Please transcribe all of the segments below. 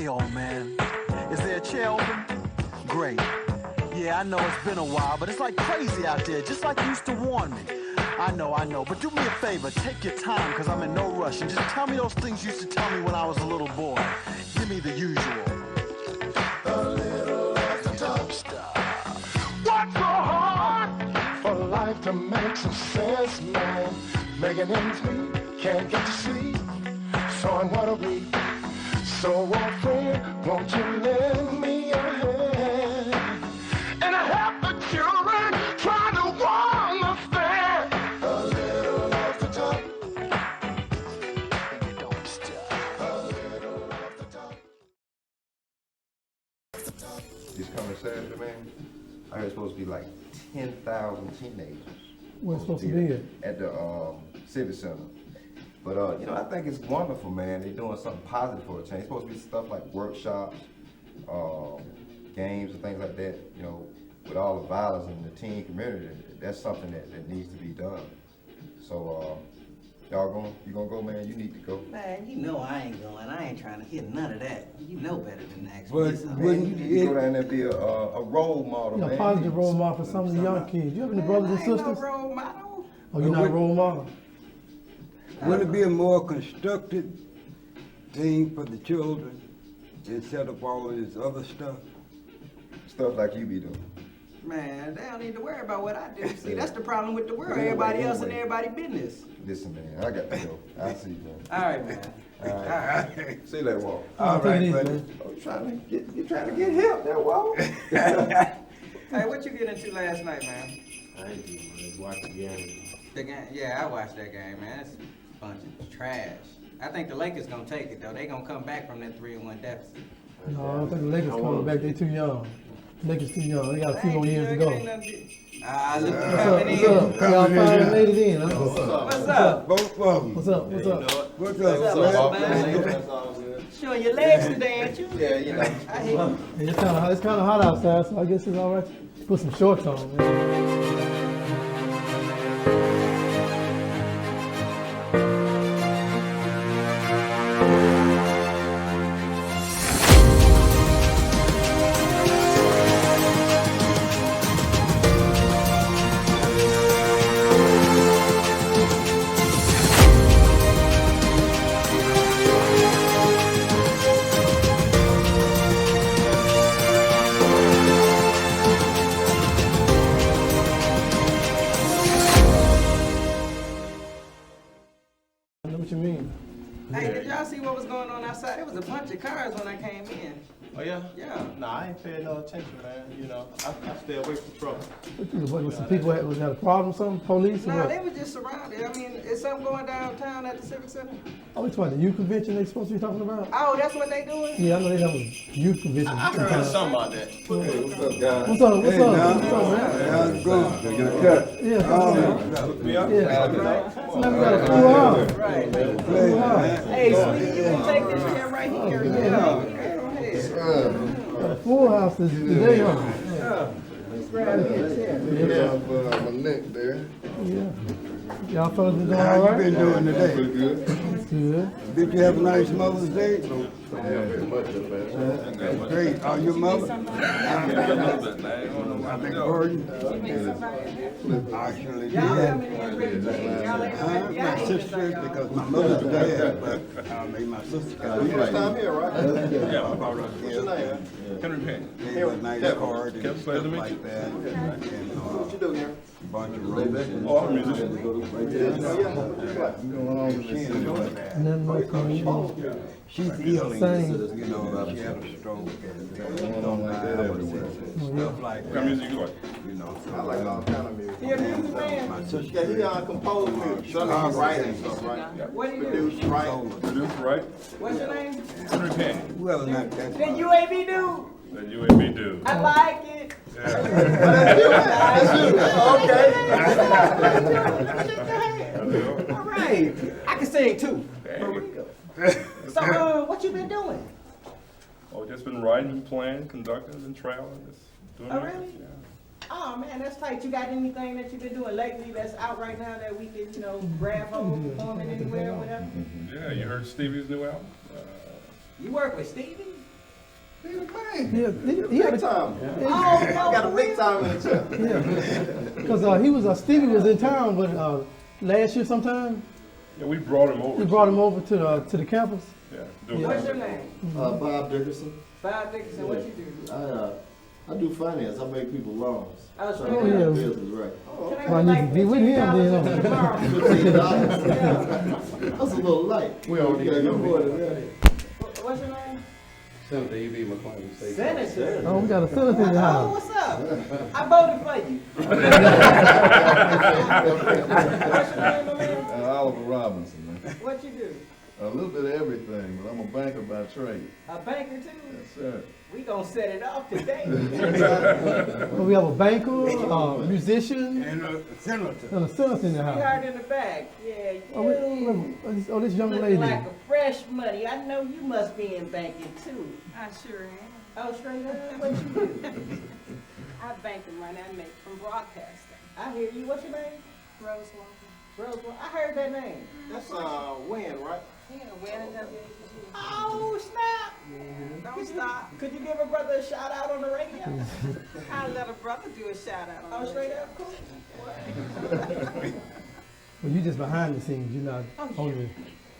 Hey, old man, is there a chair open? Great. Yeah, I know it's been a while, but it's like crazy out there, just like you used to warn me. I know, but do me a favor, take your time, cause I'm in no rush, and just tell me those things you used to tell me when I was a little boy. Give me the usual. A little off the top stuff. What's so hard for life to make some sense, man? Making ends meet, can't get to sleep, so I'm worried. So, old friend, won't you lend me a hand? And I help the children try to understand. A little off the top. Don't stop. A little off the top. This coming Saturday, man, I heard it's supposed to be like 10,000 teenagers. Where's supposed to be at the Civic Center. But you know, I think it's wonderful, man. They're doing something positive for a change. It's supposed to be stuff like workshops, games and things like that. You know, with all the violence in the teen community, that's something that needs to be done. So, y'all you gonna go, man? You need to go. Man, you know I ain't going. I ain't trying to hear none of that. You know better than that. Man, you need to go down there and be a role model, man. A positive role model for some of the young kids. You have any brothers and sisters? I ain't no role model. Oh, you're not a role model? Would it be a more constructive thing for the children instead of all of this other stuff? Stuff like you be doing. Man, they don't need to worry about what I do. See, that's the problem with the world. Everybody else and everybody business. Listen, man, I got to go. I'll see you, man. All right, man. All right. See you later, Walt. All right, buddy. Oh, you're trying to get help there, Walt. Hey, what you get into last night, man? I ain't do much. Watch the game. The game? Yeah, I watched that game, man. It's a bunch of trash. I think the Lakers gonna take it though. They gonna come back from that 3-1 deficit. No, I don't think the Lakers coming back. They too young. The Lakers too young. They got a few more years to go. Ah, look What's coming in. up? Y'all finally made it in, huh? What's up? Both of them. What's up? What's up, What's man? up, man? Showing your legs today, ain't you? Yeah, you know. I hear you. It's kind of hot outside, so I guess it's all right. Put some shorts on, man. What you mean? Hey, did y'all see what was going on outside? There was a bunch of cars when I came in. Oh yeah? Yeah. Nah, I ain't paying no attention, man. You know, I stay away from trouble. What, some people had a problem, something? Police or No, what? they were just surrounded. I mean, is something going downtown at the Civic Center? Oh, we talking about the youth convention they supposed to be talking about? Oh, that's what they doing? Yeah, I know they have a youth convention. I heard something about that. Hey, what's up, guys? What's up? What's Hey, up? now. What's up, man? How's it going? Get a cut. Yeah, Look me up. yeah. Right. So now we got a full house. Right. Full house. Hey, Sweetie, you can take this chair right here. Yeah. Go ahead. Got a full house today, huh? Let's grab me a chair. My neck there. Yeah. Y'all fellas been doing How all you right? been doing today? Pretty good. That's good. Did you have a nice Mother's Day? Yeah, very much of that. That's great. Are your mother? I beg your pardon? I surely Y'all did. coming in pretty cheap. Y'all ain't no My sister, because my mother's dead, but I made my sister come. First time here, right? Yeah. What's your name? Henry Penn. Gave a nice card and Kevin, pleasure to stuff meet like you. that. And What you do here? a bunch of roses. Oh, I'm a musician. Nothing much on you. She's healing, Same. you know, she had a stroke and stuff like What kind of that, music you like? you know. I like all kind of music. He a music man. My sister. Yeah, he compose music. Some of he write and stuff, right? What do you do? Produce, write. Producer, right? What's your name? Henry Penn. Well, not that. The UAB dude. The UAB dude. I like it. Okay. All right. I can sing too. For real. So, what you been doing? Oh, just been writing, playing, conducting, and traveling. Just doing Oh, music. really? Yeah. Oh man, that's tight. You got anything that you've been doing lately that's out right now that we can, grab hold, performing anywhere or whatever? Yeah, you heard Stevie's new album? You work with Stevie? Yeah, he had Big a, time. yeah, I got a big time in the truck. yeah. Because Stevie was in town, but last year sometime, Yeah, we brought him over. we brought him over to the campus. Yeah. Yeah. What's your name? Bob Dickerson. Bob Dickinson, what you do? I do finance. I make people loans. Oh, Try straight to up. do yeah. business right. Can I Well, get you can be with him $15 then. tomorrow? $15. That's a little light. We all need gotta to go know more me. than that. What's your name? Senator E.B. McClain. Senator. Oh, we got a senator in the Oh, house. what's up? I voted for you. What's your name, my man? Oliver Robinson, man. What you do? A little bit of everything, but I'm a banker by trade. A banker too? Yes, sir. We gonna set it off today. Well, we have a banker, musician, And a senator. and a senator in the house. Sweetheart in the back. Yeah, Oh, you. this young Looking lady. like a fresh money. I know you must be in banking too. I sure am. Oh, straight up. What you do? I bank the money I make from broadcasting. I hear you. What's your name? Rose Walker. Rose. I heard that name. That's Win, right? Yeah, wedding WHG. Oh snap! Don't stop. Could you give a brother a shout out on the radio? I let a brother do a shout out. Oh, straight up. Cool. Well, you just behind the scenes. You're not Oh, on yeah.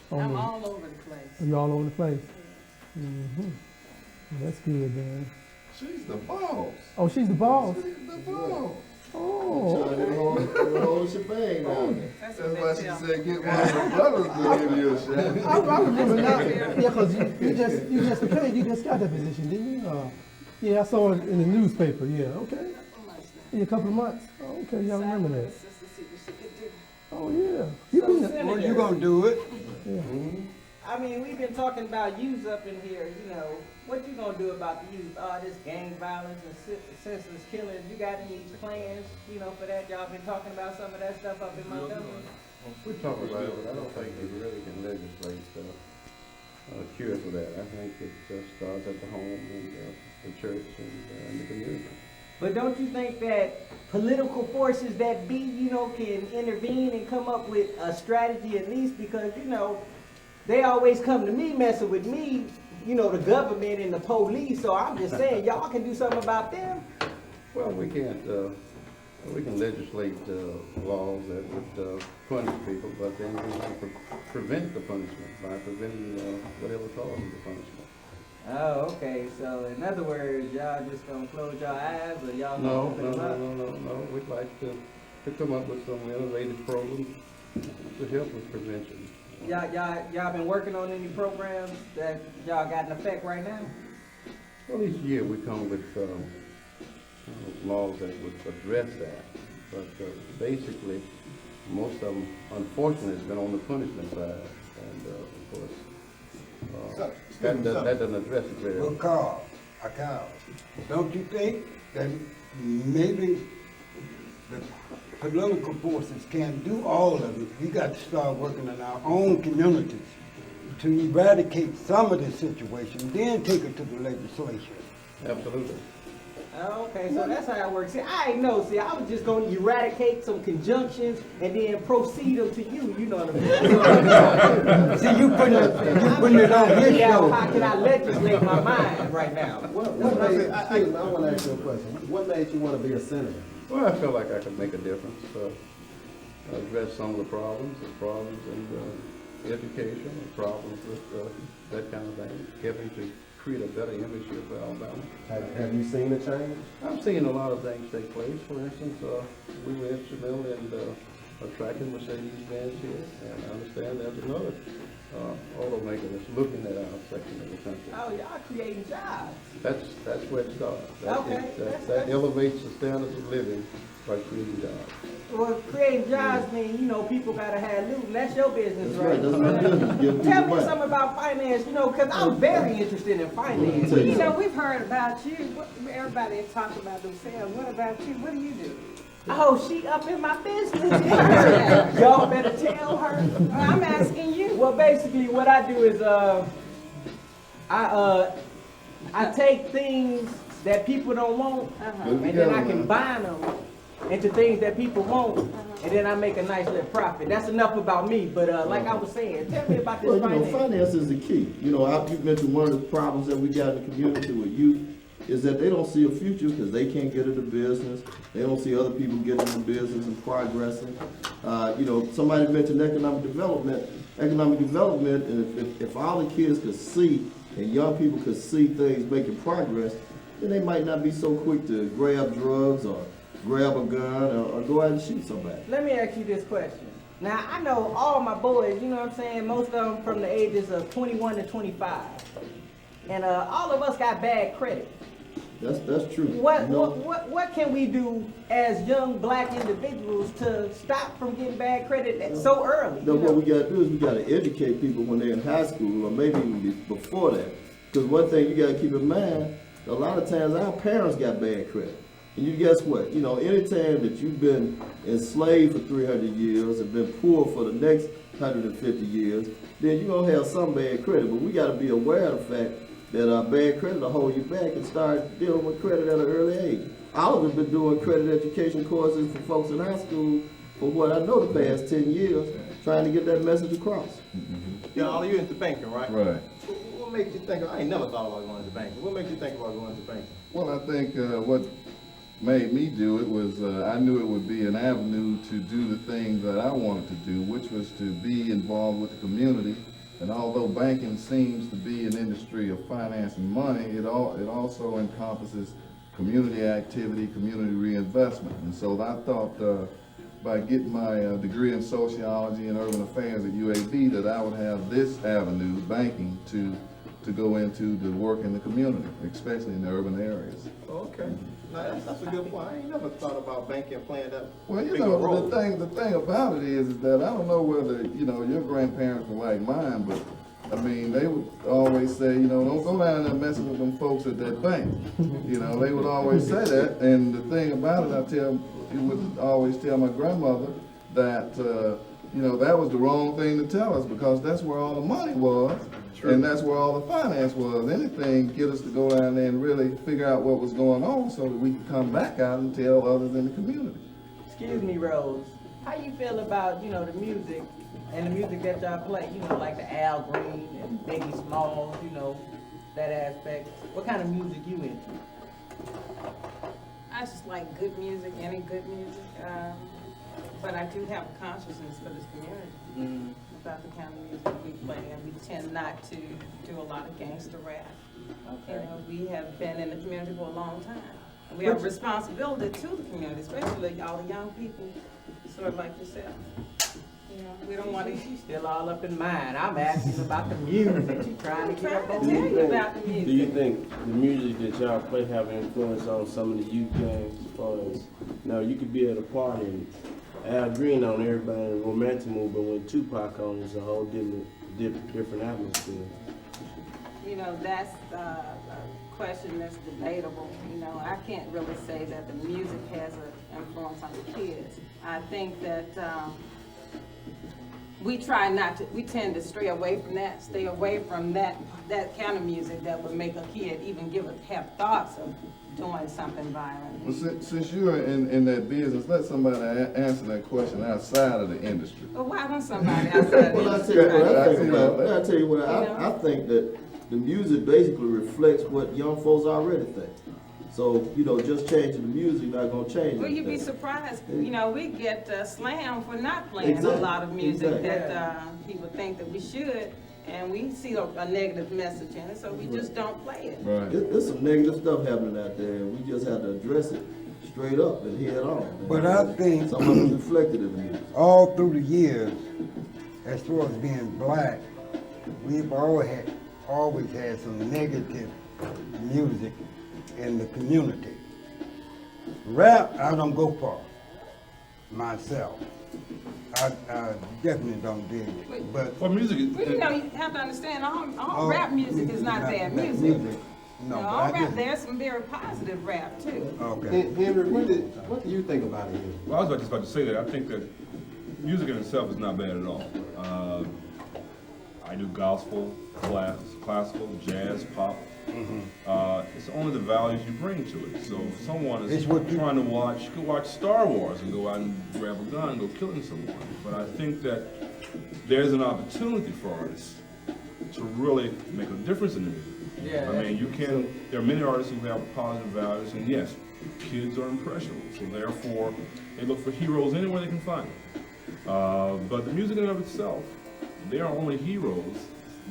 the. I'm all over the place. You're all over the place. Mm-hmm. That's good, man. She's the boss. Oh, she's the boss. She's the boss. Oh. Trying to hold shebang down there. That's That's what why they she tell me. said get one of her brothers to give you a shot. I remember now. Yeah, because you just became, you just got that position, didn't you? Yeah, I saw it in the newspaper. Yeah, okay. Yeah, a couple of months. Oh, okay, y'all remember that. Sister see what she could do. Oh yeah. You So, been Senator, Well, you gonna do it? yeah. I mean, we've been talking about youth up in here. You know, what you gonna do about the youth? All this gang violence and senseless killing. You got any plans? You know, for that? Y'all been talking about some of that stuff up in Montgomery. We talk about it, but I don't think we really can legislate a cure for that. I think it just starts at the home and the church and the community. But don't you think that political forces that be, you know, can intervene and come up with a strategy at least? Because, you know, they always come to me messing with me, you know, the government and the police. So I'm just saying, y'all can do something about them. Well, we can't, we can legislate laws that would punish people, but then we can prevent the punishment by preventing whatever causes the punishment. Oh, okay. So in other words, y'all just gonna close your eyes, or y'all gonna No, open no, them up? no. We'd like to come up with some innovative programs to help with prevention. Y'all been working on any programs that y'all got in effect right now? Well, each year we come with laws that would address that, but basically, most of them, unfortunately, has been on the punishment side, and of course, that doesn't address it very well. Well, Carl, don't you think that maybe the political forces can't do all of it? We got to start working in our own communities to eradicate some of the situation, then take it to the legislature. Absolutely. Oh, okay, so that's how it works. See, I ain't know. See, I was just gonna eradicate some conjunctions and then proceed them to you. You know what I mean? See, you putting it on his Yeah, show. how can I legislate my mind right now? What made, I want to ask you a question. What made you want to be a senator? Well, I feel like I could make a difference, address some of the problems in education, the problems with that kind of thing, helping to create a better image here for Alabama. Have you seen a change? I'm seeing a lot of things take place. For instance, we were instrumental in attracting Mercedes-Benz here, and I understand there's another automaker that's looking at our section of the country. Oh, y'all creating jobs. That's where it starts. Okay, That elevates the standards of living by creating jobs. Well, creating jobs mean, you know, people gotta have loot, and that's your business, That's right. right? That's my business. Give Tell people me money. something about finance, you know, because I'm very interested in finance. Tell you You know, we've heard about you. Everybody is talking about themselves. What about you? What do you do? Oh, she up in my business. Y'all better tell her. Well, I'm asking you. Well, basically, what I do is, I take things that people don't want, and then I combine them into things that people want, and then I make a nice little profit. That's enough about me. But like I was saying, tell me about this Well, you know, finance. finance is the key. You know, you mentioned one of the problems that we got in the community with youth. is that they don't see a future because they can't get into business. They don't see other people getting into business and progressing. You know, somebody mentioned economic development. Economic development, and if all the kids could see and young people could see things making progress, then they might not be so quick to grab drugs or grab a gun or go out and shoot somebody. Let me ask you this question. Now, I know all my boys, you know what I'm saying, most of them from the ages of 21 to 25. And all of us got bad credit. That's true. What can we do as young black individuals to stop from getting bad credit so early? No, what we gotta do is we gotta educate people when they're in high school or maybe even before that. Because one thing you gotta keep in mind, a lot of times our parents got bad credit. And you guess what? You know, anytime that you've been enslaved for 300 years and been poor for the next 150 years, then you're gonna have some bad credit. But we gotta be aware of the fact that bad credit will hold you back and start dealing with credit at an early age. All of us been doing credit education courses for folks in high school for what I know the past 10 years, trying to get that message across. Yeah, all of you into banking, right? Right. What makes you think, I ain't never thought about going into banking. What makes you think about going into banking? Well, I think what made me do it was I knew it would be an avenue to do the thing that I wanted to do, which was to be involved with the community. And although banking seems to be an industry of finance and money, it also encompasses community activity, community reinvestment. And so I thought by getting my degree in sociology and urban affairs at UAB that I would have this avenue, banking, to go into the work in the community, especially in the urban areas. Okay. Now, that's a good point. I ain't never thought about banking playing that Well, you big a know, role. the thing about it is that I don't know whether, you know, your grandparents were like mine, but I mean, they would always say, you know, don't go down there messing with them folks at that bank. You know, they would always say that. And the thing about it, I would always tell my grandmother that, you know, that was the wrong thing to tell us because that's where all the money was. True. And that's where all the finance was. Anything get us to go down there and really figure out what was going on so that we can come back out and tell others in the community. Excuse me, Rose. How you feel about, you know, the music and the music that y'all play? You know, like the Al Green and Biggie Smalls, you know, that aspect. What kind of music you into? I just like good music, any good music. But I do have a consciousness for this community about the kind of music we play, and we tend not to do a lot of gangster rap. Okay. You know, we have been in the community for a long time. We have a responsibility to the community, especially all the young people, sort of like yourself. You know, we don't want to. She's still all up in mine. I'm asking about the music. She's trying to get up on tell you me. about the music. Do you think the music that y'all play have an influence on some of the youth games? As far as, you know, you could be at a party and Al Green on everybody in the romantic mood, but when Tupac on, it's a whole different atmosphere. You know, that's a question that's debatable. You know, I can't really say that the music has an influence on the kids. I think that we tend to stray away from that kind of music that would make a kid even have thoughts of doing something violent. Well, since you're in that business, let somebody answer that question outside of the industry. Well, why don't somebody outside Well, the industry? I'll tell you what, I think that the music basically reflects what young folks already think. So, you know, just changing the music not gonna change Well, you'd be anything. surprised. You know, we get slammed for not playing a lot of music that people think that we should, and we see a negative message in it, so we just don't play it. Right. There's some negative stuff happening out there, and we just have to address it straight up and head on. But I think some of it's reflected in the music. all through the years, as far as being black, we've always had some negative music in the community. Rap, I don't go for myself. I definitely don't dig it. But Well, music is. Well, you know, you have to understand, all rap music is not bad music. No, all rap, there's some very positive rap too. Okay. Henry, what do you think about it? Well, I was just about to say that. I think that music in itself is not bad at all. I do gospel, classical, jazz, pop. It's only the values you bring to it. So if someone is trying to watch Star Wars and go out and grab a gun and go killing someone. But I think that there's an opportunity for artists to really make a difference in the music. Yeah. I mean, there are many artists who have positive values, and yes, kids are impressionable, so therefore, they look for heroes anywhere they can find them. But the music in and of itself, they are only heroes,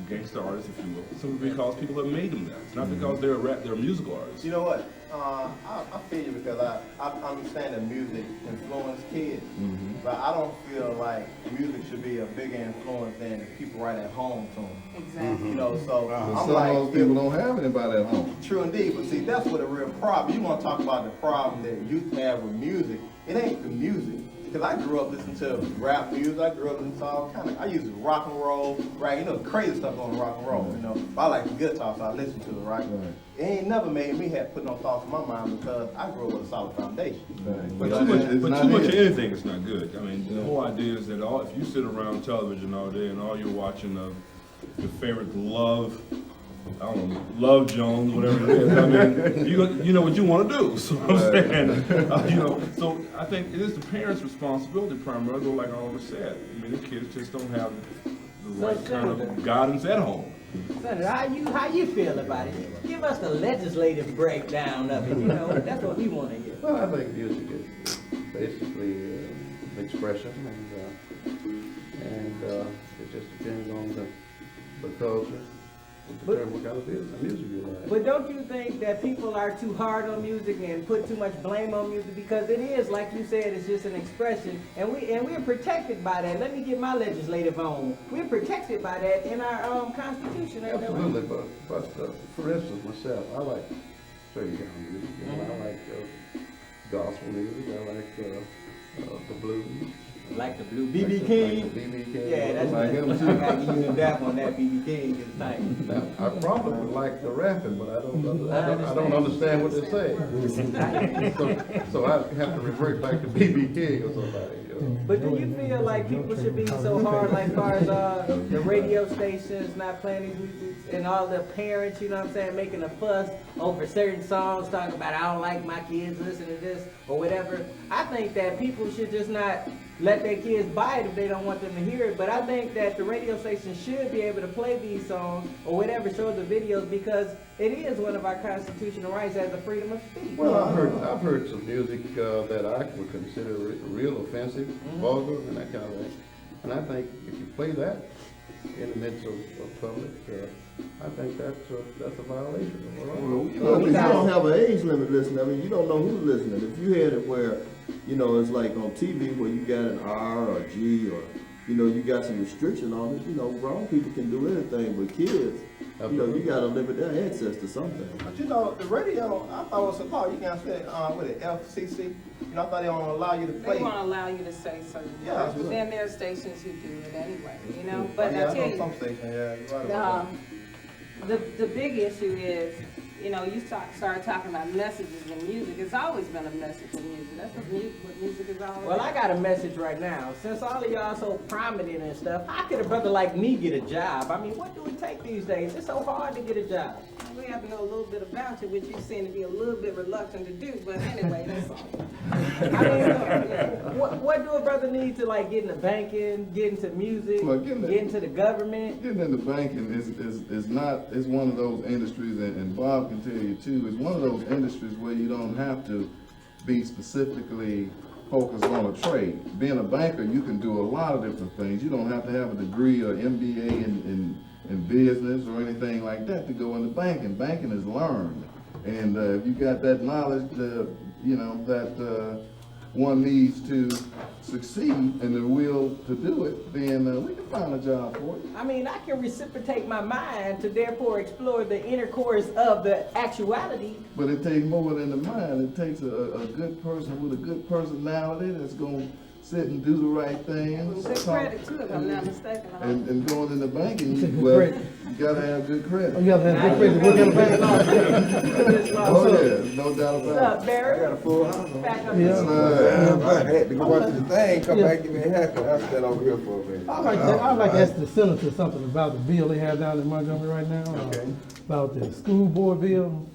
gangster artists, if you will, simply because people have made them that. It's not because they're musical artists. You know what? I feel you because I understand that music influences kids, but I don't feel like music should be a bigger influence than the people right at home to them. Exactly. You know, so I'm Some like, of those people don't have anybody at home. true indeed, but see, that's what a real problem. You want to talk about the problem that youth have with music. It ain't the music. Because I grew up listening to rap music, I grew up listening to all kind of, I used to rock and roll, right? You know, crazy stuff on rock and roll, you know. But I like the guitar, so I listen to it, right? It ain't never made me have put no thoughts in my mind because I grew up with a solid foundation. But too much of anything is not good. I mean, the whole idea is that if you sit around television all day and all you're watching your favorite Love Jones, whatever it is. I mean, you know what you want to do. So I'm saying, so I think it is the parents' responsibility primarily, like Oliver said. I mean, the kids just don't have the right kind of guidance at home. Senator, how you feel about it? Give us the legislative breakdown of it. You know, that's what we want to hear. Well, I think music is basically an expression, and it just depends on the culture. What kind of music you like. But don't you think that people are too hard on music and put too much blame on music? Because it is, like you said, it's just an expression, and we're protected by that. Let me get my legislative on. We're protected by that in our Constitution. Absolutely, but for instance, myself, I like certain kind of music. You know, I like gospel music. I like the blues. Like the blue B.B. King? B.B. King. Yeah, that's like him I too. gotta give you that one, that B.B. King is tight. Now, I probably would like the rapping, but I don't understand what they're saying. so I have to revert back to B.B. King or somebody. But do you feel like people should be so hard, like far as the radio stations not playing these music and all the parents, you know what I'm saying, making a fuss over certain songs, talking about I don't like my kids listening to this or whatever? I think that people should just not let their kids buy it if they don't want them to hear it. But I think that the radio station should be able to play these songs or whatever, show the videos, because it is one of our constitutional rights as the freedom of speech. Well, I've heard some music that I would consider real offensive, vulgar, and that kind of thing. And I think if you play that in the midst of public, I think that's a violation of the law. You don't have an age limit listening. I mean, you don't know who's listening. If you had it where, it's like on TV where you got an R or G or, you got some restriction on it, grown people can do anything, but kids, you gotta limit their access to something. But the radio, I thought was a law. You can say, with it, FCC, I thought they don't allow you to play. They won't allow you to say certain Yeah, things, but then there are stations who do it anyway, But I tell you, some stations, you're right. the big issue is, you start talking about messages in music. It's always been a message in music. That's what music is all about. Well, I got a message right now. Since all of y'all so prominent and stuff, how could a brother like me get a job? I mean, what do it take these days? It's so hard to get a job. We have to know a little bit about you, which you seem to be a little bit reluctant to do, but anyway, that's all. I mean, what do a brother need to get into banking, get into music, get into the government? Getting into banking is one of those industries, and Bob can tell you too, it's one of those industries where you don't have to be specifically focused on a trade. Being a banker, you can do a lot of different things. You don't have to have a degree or MBA in business or anything like that to go into banking. Banking is learned. And if you got that knowledge, that one needs to succeed and the will to do it, then we can find a job for it. I mean, I can reciprocate my mind to therefore explore the inner course of the actuality. But it takes more than the mind. It takes a good person with a good personality that's going to sit and do the right things. Good credit too, if I'm not mistaken. And going into banking, well, you gotta have good credit. You gotta have good credit. Work at a bank. Oh yeah, no doubt about it. What's up, Barry? I got a full house. Back up. I had to go watch the thing, come back, give me a haircut. I'll stand over here for a minute. I'd like to ask the senator something about the bill they have down in Montgomery right now. Okay. About the school board bill.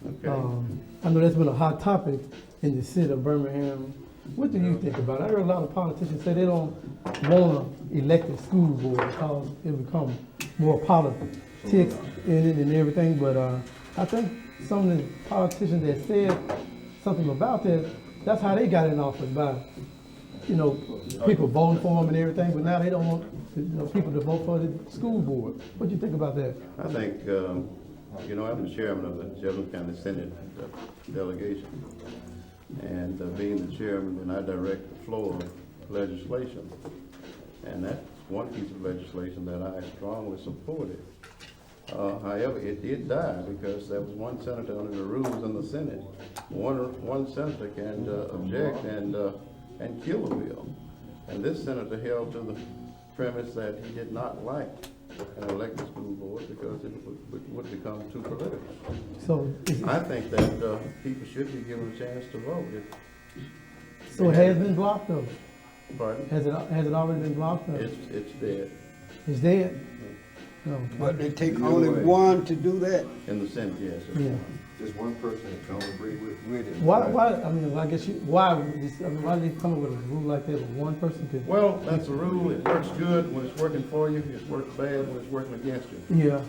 Okay. I know that's been a hot topic in the city of Birmingham. What do you think about it? I heard a lot of politicians say they don't want to elect a school board because it becomes more politics. ticks in it and everything, but I think some of the politicians that said something about that, that's how they got in office, by, you know, people voting for them and everything, but now they don't want, you know, people to vote for the school board. What do you think about that? I think, you know, I'm the chairman of the Jefferson County Senate delegation. And being the chairman, and I direct the flow of legislation. And that's one piece of legislation that I strongly supported. However, it did die because there was one senator under the rules in the Senate. One senator can object and kill a bill. And this senator held to the premise that he did not like an elected school board because it would become too political. So I think that people should be given a chance to vote. So it has been blocked though? Pardon? Has it already been blocked though? It's dead. It's dead? No. But they take only one to do that? In the Senate, yes. Yeah. Just one person that don't agree with it. Why, I mean, I guess why did they come up with a rule like that where one person could? Well, that's a rule. It works good when it's working for you. It works bad when it's working against you. Yeah.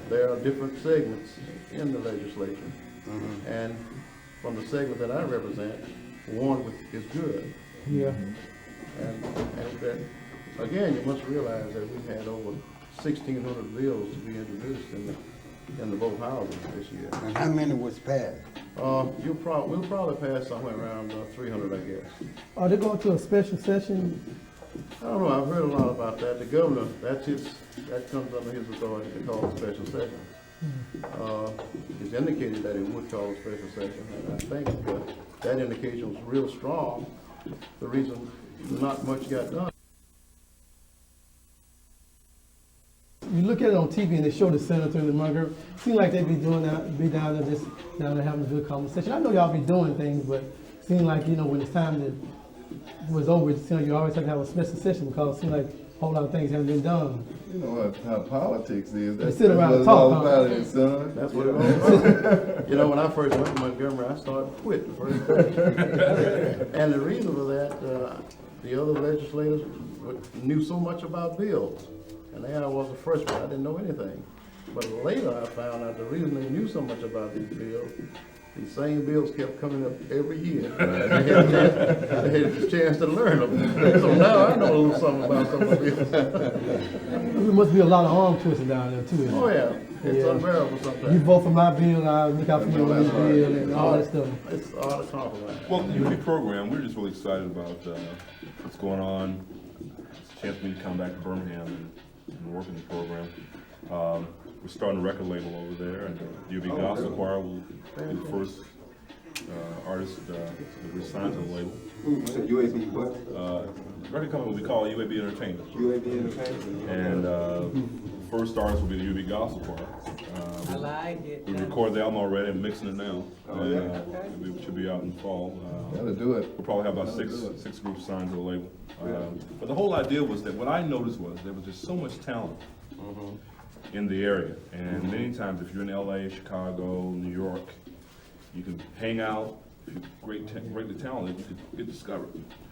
There are different segments in the legislation. And from the segment that I represent, one is good. Yeah. And that, again, you must realize that we've had over 1,600 bills to be introduced in the both houses this year. And how many was passed? We'll probably pass somewhere around 300, I guess. Are they going to a special session? I don't know. I've heard a lot about that. The governor, that comes under his authority to call a special session. He's indicated that he would call a special session, and I think that indication was real strong. The reason not much got done. You look at it on TV and they show the senator and the Montgomery. Seems like they be doing that, be down there having a good conversation. I know y'all be doing things, but it seems like, you know, when it's time to was over, it seems like you always have to have a special session because it seems like a whole lot of things haven't been done. You know how politics is. They sit around and talk. All about it, son. That's what it was. You know, when I first went to Montgomery, I started to quit the first day. And the reason for that, the other legislators knew so much about bills. And there I was a freshman, I didn't know anything. But later I found out the reason they knew so much about these bills, these same bills kept coming up every year. I had a chance to learn them. So now I know a little something about some of the bills. There must be a lot of arm twisting down there too. Oh yeah, it's unbearable sometimes. You vote for my bill, I look out for you on this bill and all that stuff. It's all the compromise. Well, the UP program, we're just really excited about what's going on. It's a chance for me to come back to Birmingham and work in the program. We're starting a record label over there, and the UB Gospel Choir will be the first artist that we're signed to the label. So UAB what? Record company will be called UAB Entertainment. UAB Entertainment? And first artist will be the UB Gospel Choir. I like it. We recorded the album already and mixing it now. It should be out in the fall. Gotta do it. We'll probably have about six groups signed to the label. But the whole idea was that what I noticed was there was just so much talent in the area. And many times if you're in LA, Chicago, New York, you can hang out. If you're greatly talented, you could get discovered.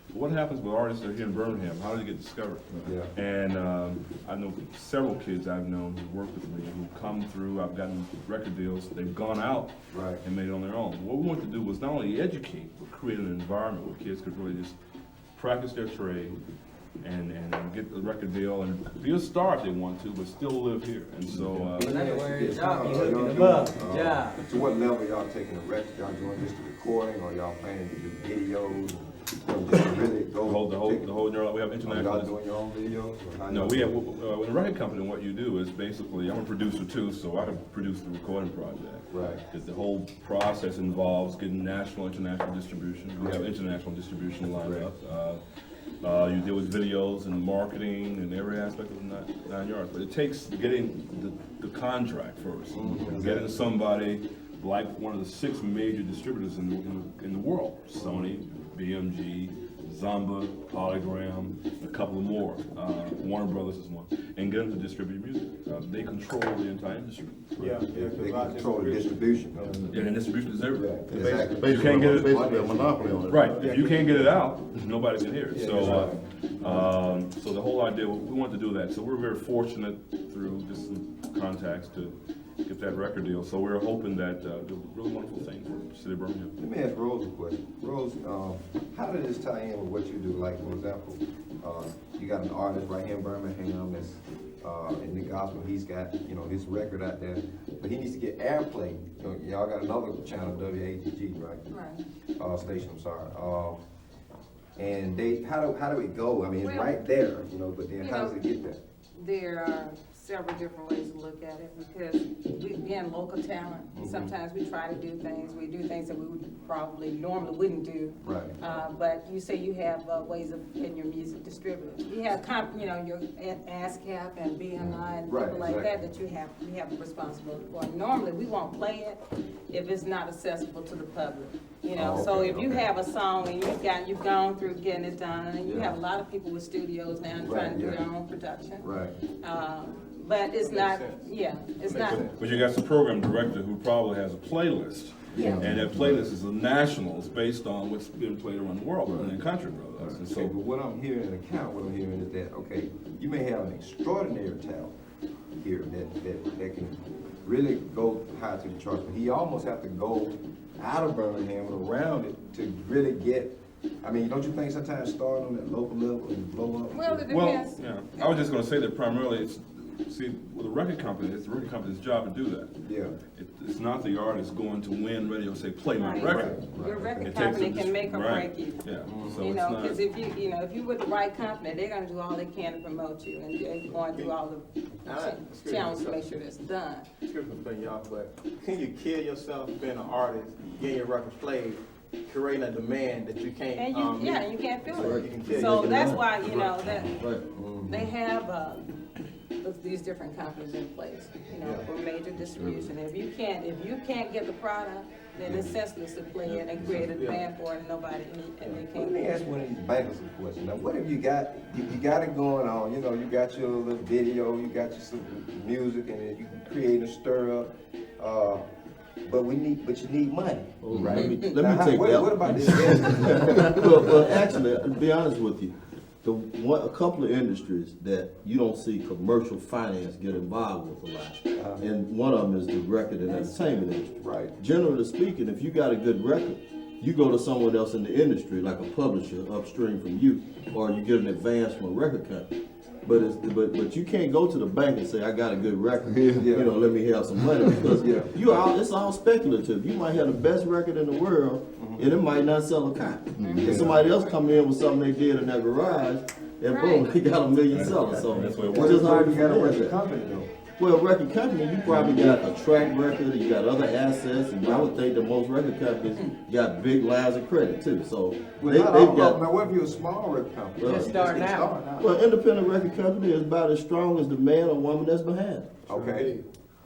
But what happens with artists that are here in Birmingham? How do they get discovered? Yeah. And I know several kids I've known who work with me who come through. I've gotten record deals. They've gone out and made it on their own. What we wanted to do was not only educate, but create an environment where kids could really just practice their trade and get the record deal and be a star if they want to, but still live here. And so, So what level y'all taking the record? Y'all doing just the recording, or y'all planning to do videos? Just to really go the whole neural. We have international. Y'all doing your own videos? Or how No, we have with a record company. What you do is basically, I'm a producer too, so I have produced the recording project. Right. Because the whole process involves getting national, international distribution. We have international distribution lined up. You deal with videos and marketing and every aspect of the 9 yards. But it takes getting the contract first, getting somebody like one of the 6 major distributors in the world: Sony, BMG, Zamba, Polygram, a couple of more. Warner Brothers is one. And get them to distribute music. They control the entire industry. Yeah, they control the distribution. Yeah, and distribution is everywhere. Exactly. You can't get it. Basically a monopoly on it. Right. If you can't get it out, nobody can hear it. So, so the whole idea, we wanted to do that. So we're very fortunate through just some contacts to get that record deal. So we're hoping that do a really wonderful thing for the city of Birmingham. Let me ask Rose a question. Rose, how did this tie in with what you do? Like, for example, you got an artist right here in Birmingham that's in the gospel. He's got, his record out there, but he needs to get airplay. Y'all got another channel, WATG, right? Right. Station, I'm sorry. And how do it go? I mean, it's right there, but then how does it get there? There are several different ways to look at it because we being local talent, sometimes we try to do things. We do things that we would probably normally wouldn't do. Right. But you say you have ways of getting your music distributed. You have, your ASCAP and BNI and Right, people like exactly. that you have a responsibility for. Normally, we won't play it if it's not accessible to the public. So if you have a song and you've gone through getting it done, and you have a lot of people with studios now trying to do their own production. Right. But it's not, it's not. But you got some program director who probably has a playlist. Yeah. And that playlist is a national. It's based on what's being played around the world, in the country, brothers. And So, but what I'm hearing what I'm hearing is that, okay, you may have an extraordinary talent here that can really go high to the charts, but he almost have to go out of Birmingham and around it to really get, don't you think sometimes start on that local level and blow up? Well, it depends. I was just going to say that primarily with a record company, it's the record company's job to do that. Yeah. It's not the artist going to win radio and say, play my Right. record. Your record It company takes a- can make or right. break you. Yeah. So You it's know, not. because if you with the right company, they're gonna do all they can to promote you, and they're going through all the channels to make sure that's done. Excuse me for y'all, but can you kill yourself being an artist, getting your record played, creating a demand that you can't? And you can't do You it. can kill So yourself. that's why, that Right. they have, these different companies in place, for major distribution. If you can't get the product, then it's senseless to play it and create a demand for it, and they can't. Let me ask one of these bankers a question. Now, what have you got? You got it going on. You got your little video, you got your some music, and you can create and stir up. But you need money, right? Let me Now, take that. What about this? well, actually, to be honest with you, a couple of industries that you don't see commercial finance get involved with a lot, and one of them is the record and entertainment industry. Right. Generally speaking, if you got a good record, you go to someone else in the industry, like a publisher upstream from you, or you get an advance from a record company. But you can't go to the bank and say, I got a good record, let me have some money, because it's all speculative. You might have the best record in the world, and it might not sell a copy. And somebody else come in with something they did in their garage, and boom, they got $1 million sellers. So That's what it it's works. just hard to You got a finance record that. company though. Well, record company, you probably got a track record, you got other assets, and I would think that most record companies got big lines of credit too. So Well, they've not all of them. got. Now, what if you're a small record company? Well, Just starting out. Well, independent record company is about as strong as the man or woman that's behind it. Okay.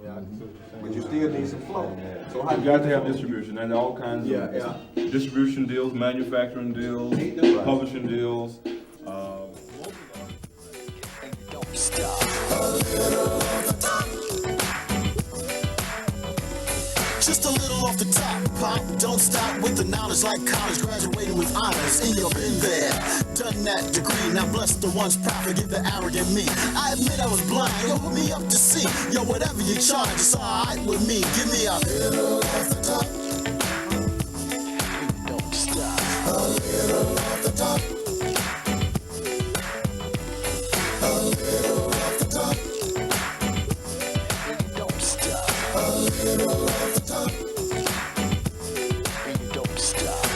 Yeah, I can see what you're saying. But you still need some flow. So how You got to have distribution and all kinds of distribution deals, manufacturing deals, publishing deals. Just a little off the top, pop, don't stop with the knowledge like college, graduating with honors, and you've been there, done that degree, now bless the ones proud, forgive the arrogant me. I admit I was blind, yo, put me up to see, yo, whatever you charge, it's alright with me, give me a little off the top, don't stop, a little off the top, a little off the top, don't stop, a little off the top. Don't stop.